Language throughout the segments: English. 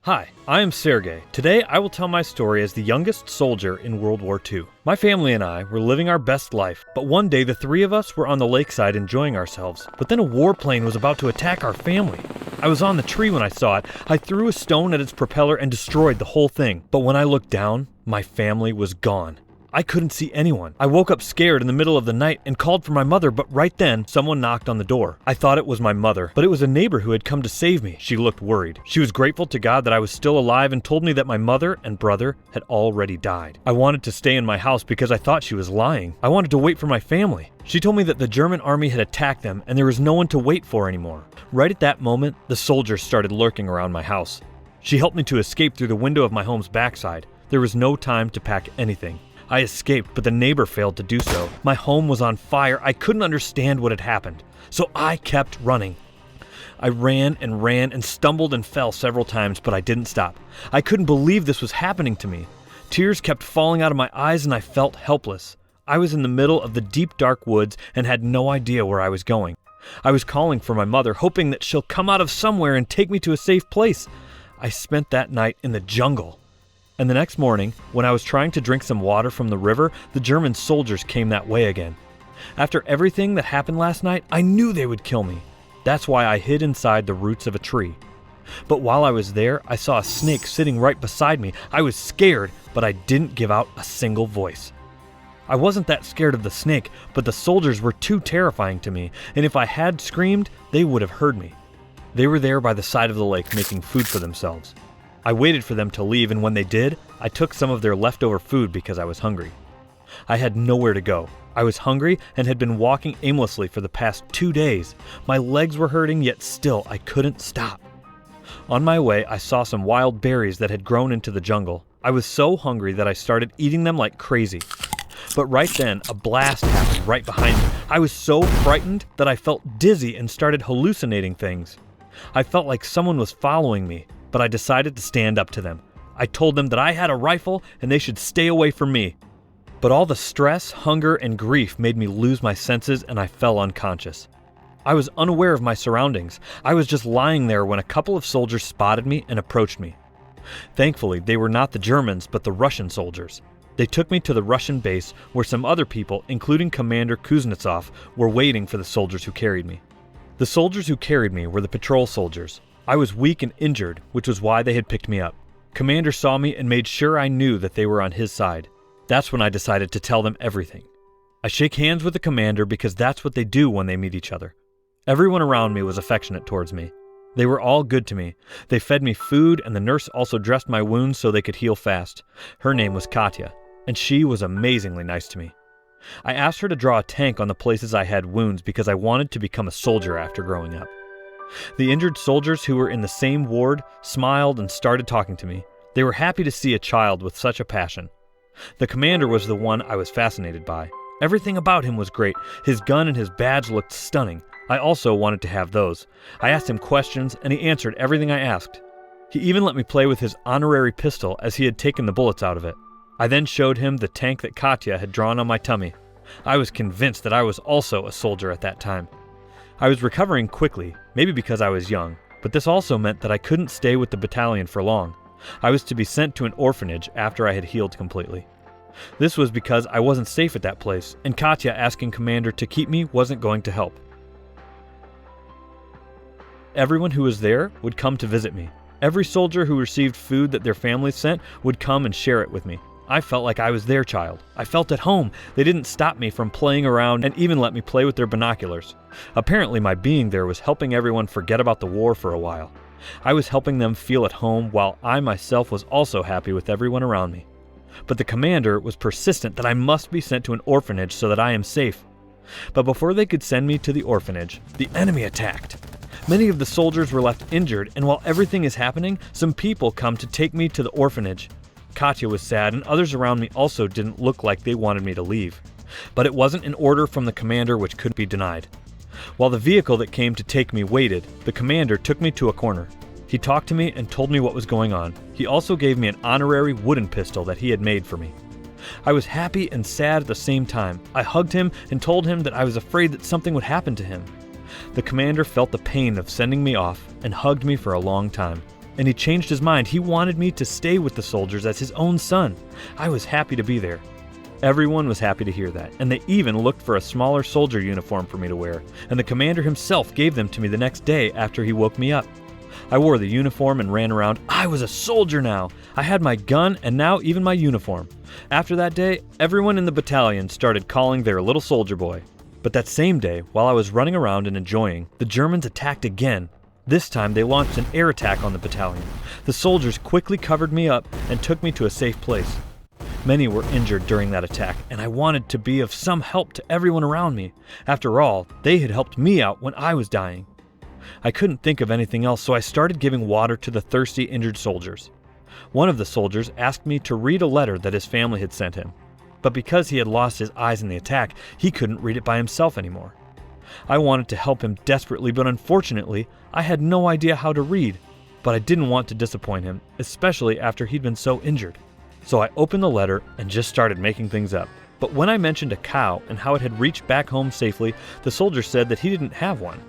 Hi, I am Sergey. Today I will tell my story as the youngest soldier in World War II. My family and I were living our best life, but one day the three of us were on the lakeside enjoying ourselves, but then a warplane was about to attack our family. I was on the tree when I saw it. I threw a stone at its propeller and destroyed the whole thing, but when I looked down, my family was gone. I couldn't see anyone. I woke up scared in the middle of the night and called for my mother, but right then, someone knocked on the door. I thought it was my mother, but it was a neighbor who had come to save me. She looked worried. She was grateful to God that I was still alive and told me that my mother and brother had already died. I wanted to stay in my house because I thought she was lying. I wanted to wait for my family. She told me that the German army had attacked them and there was no one to wait for anymore. Right at that moment, the soldiers started lurking around my house. She helped me to escape through the window of my home's backside. There was no time to pack anything. I escaped, but the neighbor failed to do so. My home was on fire. I couldn't understand what had happened, so I kept running. I ran and stumbled and fell several times, but I didn't stop. I couldn't believe this was happening to me. Tears kept falling out of my eyes and I felt helpless. I was in the middle of the deep, dark woods and had no idea where I was going. I was calling for my mother, hoping that she'll come out of somewhere and take me to a safe place. I spent that night in the jungle. And the next morning, when I was trying to drink some water from the river, the German soldiers came that way again. After everything that happened last night, I knew they would kill me. That's why I hid inside the roots of a tree. But while I was there, I saw a snake sitting right beside me. I was scared, but I didn't give out a single voice. I wasn't that scared of the snake, but the soldiers were too terrifying to me, and if I had screamed, they would have heard me. They were there by the side of the lake making food for themselves. I waited for them to leave, and when they did, I took some of their leftover food because I was hungry. I had nowhere to go. I was hungry and had been walking aimlessly for the past 2 days. My legs were hurting, yet still I couldn't stop. On my way, I saw some wild berries that had grown into the jungle. I was so hungry that I started eating them like crazy. But right then, a blast happened right behind me. I was so frightened that I felt dizzy and started hallucinating things. I felt like someone was following me, but I decided to stand up to them. I told them that I had a rifle and they should stay away from me. But all the stress, hunger, and grief made me lose my senses and I fell unconscious. I was unaware of my surroundings. I was just lying there when a couple of soldiers spotted me and approached me. Thankfully, they were not the Germans, but the Russian soldiers. They took me to the Russian base where some other people, including Commander Kuznetsov, were waiting for the soldiers who carried me. The soldiers who carried me were the patrol soldiers. I was weak and injured, which was why they had picked me up. Commander saw me and made sure I knew that they were on his side. That's when I decided to tell them everything. I shake hands with the commander because that's what they do when they meet each other. Everyone around me was affectionate towards me. They were all good to me. They fed me food and the nurse also dressed my wounds so they could heal fast. Her name was Katya, and she was amazingly nice to me. I asked her to draw a tank on the places I had wounds because I wanted to become a soldier after growing up. The injured soldiers who were in the same ward smiled and started talking to me. They were happy to see a child with such a passion. The commander was the one I was fascinated by. Everything about him was great. His gun and his badge looked stunning. I also wanted to have those. I asked him questions and he answered everything I asked. He even let me play with his honorary pistol as he had taken the bullets out of it. I then showed him the tank that Katya had drawn on my tummy. I was convinced that I was also a soldier at that time. I was recovering quickly, maybe because I was young, but this also meant that I couldn't stay with the battalion for long. I was to be sent to an orphanage after I had healed completely. This was because I wasn't safe at that place, and Katya asking Commander to keep me wasn't going to help. Everyone who was there would come to visit me. Every soldier who received food that their families sent would come and share it with me. I felt like I was their child. I felt at home. They didn't stop me from playing around and even let me play with their binoculars. Apparently my being there was helping everyone forget about the war for a while. I was helping them feel at home while I myself was also happy with everyone around me. But the commander was persistent that I must be sent to an orphanage so that I am safe. But before they could send me to the orphanage, the enemy attacked. Many of the soldiers were left injured, and while everything is happening, some people come to take me to the orphanage. Katya was sad, and others around me also didn't look like they wanted me to leave. But it wasn't an order from the commander which couldn't be denied. While the vehicle that came to take me waited, the commander took me to a corner. He talked to me and told me what was going on. He also gave me an honorary wooden pistol that he had made for me. I was happy and sad at the same time. I hugged him and told him that I was afraid that something would happen to him. The commander felt the pain of sending me off and hugged me for a long time. and he changed his mind. He wanted me to stay with the soldiers as his own son. I was happy to be there. Everyone was happy to hear that, and they even looked for a smaller soldier uniform for me to wear, and the commander himself gave them to me the next day after he woke me up. I wore the uniform and ran around. I was a soldier now. I had my gun and now even my uniform. After that day, everyone in the battalion started calling their little soldier boy. But that same day, while I was running around and enjoying, the Germans attacked again. This time they launched an air attack on the battalion. The soldiers quickly covered me up and took me to a safe place. Many were injured during that attack, and I wanted to be of some help to everyone around me. After all, they had helped me out when I was dying. I couldn't think of anything else, so I started giving water to the thirsty, injured soldiers. One of the soldiers asked me to read a letter that his family had sent him, but because he had lost his eyes in the attack, he couldn't read it by himself anymore. I wanted to help him desperately, but unfortunately, I had no idea how to read, but I didn't want to disappoint him, especially after he'd been so injured. So I opened the letter and just started making things up. But when I mentioned a cow and how it had reached back home safely, the soldier said that he didn't have one.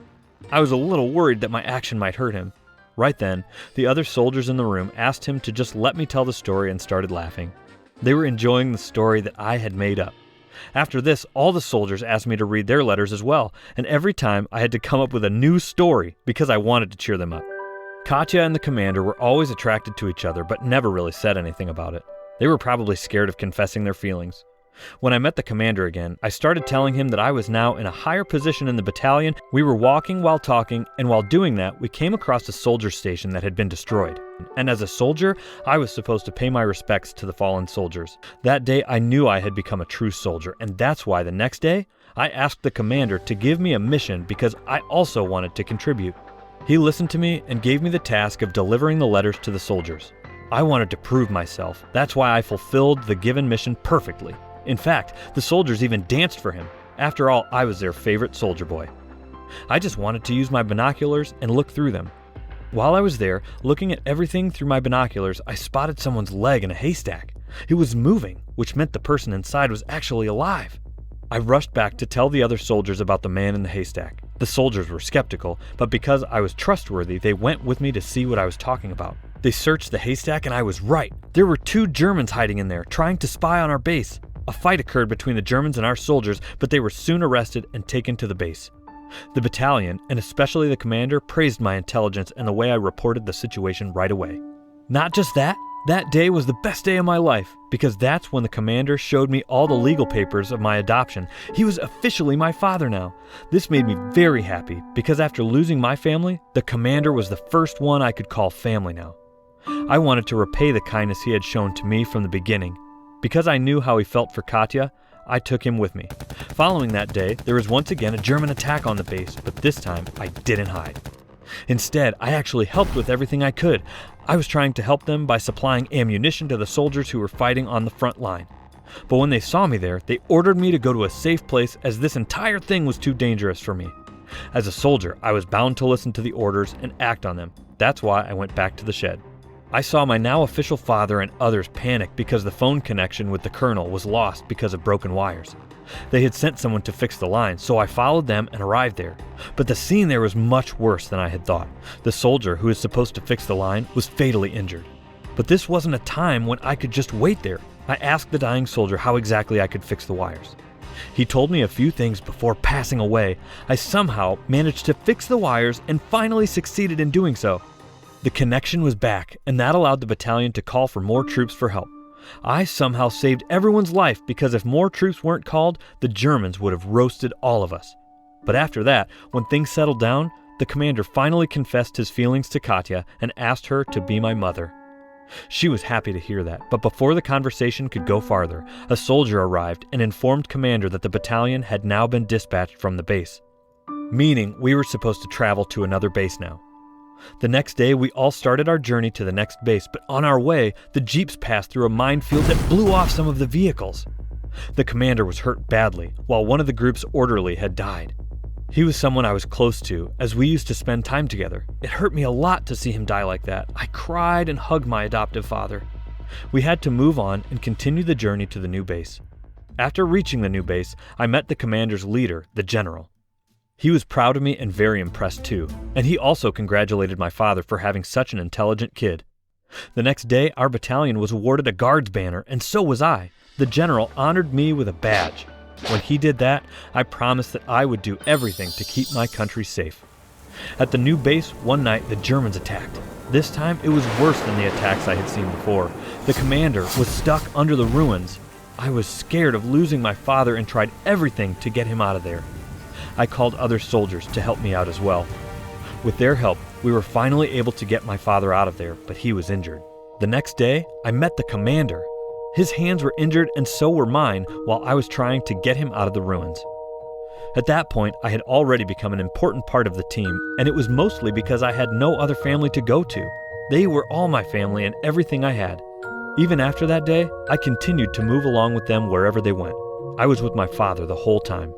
I was a little worried that my action might hurt him. Right then, the other soldiers in the room asked him to just let me tell the story and started laughing. They were enjoying the story that I had made up. After this, all the soldiers asked me to read their letters as well, and every time I had to come up with a new story because I wanted to cheer them up. Katya and the commander were always attracted to each other but never really said anything about it. They were probably scared of confessing their feelings. When I met the commander again, I started telling him that I was now in a higher position in the battalion. We were walking while talking, and while doing that, we came across a soldier station that had been destroyed. And as a soldier, I was supposed to pay my respects to the fallen soldiers. That day, I knew I had become a true soldier, and that's why the next day, I asked the commander to give me a mission because I also wanted to contribute. He listened to me and gave me the task of delivering the letters to the soldiers. I wanted to prove myself. That's why I fulfilled the given mission perfectly. In fact, the soldiers even danced for him. After all, I was their favorite soldier boy. I just wanted to use my binoculars and look through them. While I was there, looking at everything through my binoculars, I spotted someone's leg in a haystack. It was moving, which meant the person inside was actually alive. I rushed back to tell the other soldiers about the man in the haystack. The soldiers were skeptical, but because I was trustworthy, they went with me to see what I was talking about. They searched the haystack and I was right. There were 2 Germans hiding in there, trying to spy on our base. A fight occurred between the Germans and our soldiers, but they were soon arrested and taken to the base. The battalion, and especially the commander, praised my intelligence and the way I reported the situation right away. Not just that day was the best day of my life, because that's when the commander showed me all the legal papers of my adoption. He was officially my father now. This made me very happy, because after losing my family, the commander was the first one I could call family now. I wanted to repay the kindness he had shown to me from the beginning. Because I knew how he felt for Katya, I took him with me. Following that day, there was once again a German attack on the base, but this time I didn't hide. Instead, I actually helped with everything I could. I was trying to help them by supplying ammunition to the soldiers who were fighting on the front line. But when they saw me there, they ordered me to go to a safe place as this entire thing was too dangerous for me. As a soldier, I was bound to listen to the orders and act on them. That's why I went back to the shed. I saw my now official father and others panic because the phone connection with the colonel was lost because of broken wires. They had sent someone to fix the line, so I followed them and arrived there. But the scene there was much worse than I had thought. The soldier who was supposed to fix the line was fatally injured. But this wasn't a time when I could just wait there. I asked the dying soldier how exactly I could fix the wires. He told me a few things before passing away. I somehow managed to fix the wires and finally succeeded in doing so. The connection was back, and that allowed the battalion to call for more troops for help. I somehow saved everyone's life because if more troops weren't called, the Germans would have roasted all of us. But after that, when things settled down, the commander finally confessed his feelings to Katya and asked her to be my mother. She was happy to hear that, but before the conversation could go farther, a soldier arrived and informed commander that the battalion had now been dispatched from the base, meaning we were supposed to travel to another base now. The next day, we all started our journey to the next base, but on our way, the jeeps passed through a minefield that blew off some of the vehicles. The commander was hurt badly, while one of the group's orderly had died. He was someone I was close to, as we used to spend time together. It hurt me a lot to see him die like that. I cried and hugged my adoptive father. We had to move on and continue the journey to the new base. After reaching the new base, I met the commander's leader, the general. He was proud of me and very impressed too, and he also congratulated my father for having such an intelligent kid. The next day, our battalion was awarded a guard's banner, and so was I. The general honored me with a badge. When he did that, I promised that I would do everything to keep my country safe. At the new base, one night, the Germans attacked. This time, it was worse than the attacks I had seen before. The commander was stuck under the ruins. I was scared of losing my father and tried everything to get him out of there. I called other soldiers to help me out as well. With their help, we were finally able to get my father out of there, but he was injured. The next day, I met the commander. His hands were injured and so were mine while I was trying to get him out of the ruins. At that point, I had already become an important part of the team, and it was mostly because I had no other family to go to. They were all my family and everything I had. Even after that day, I continued to move along with them wherever they went. I was with my father the whole time.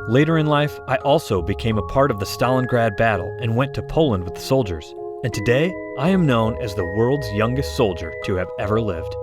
Later in life, I also became a part of the Stalingrad battle and went to Poland with the soldiers. And today, I am known as the world's youngest soldier to have ever lived.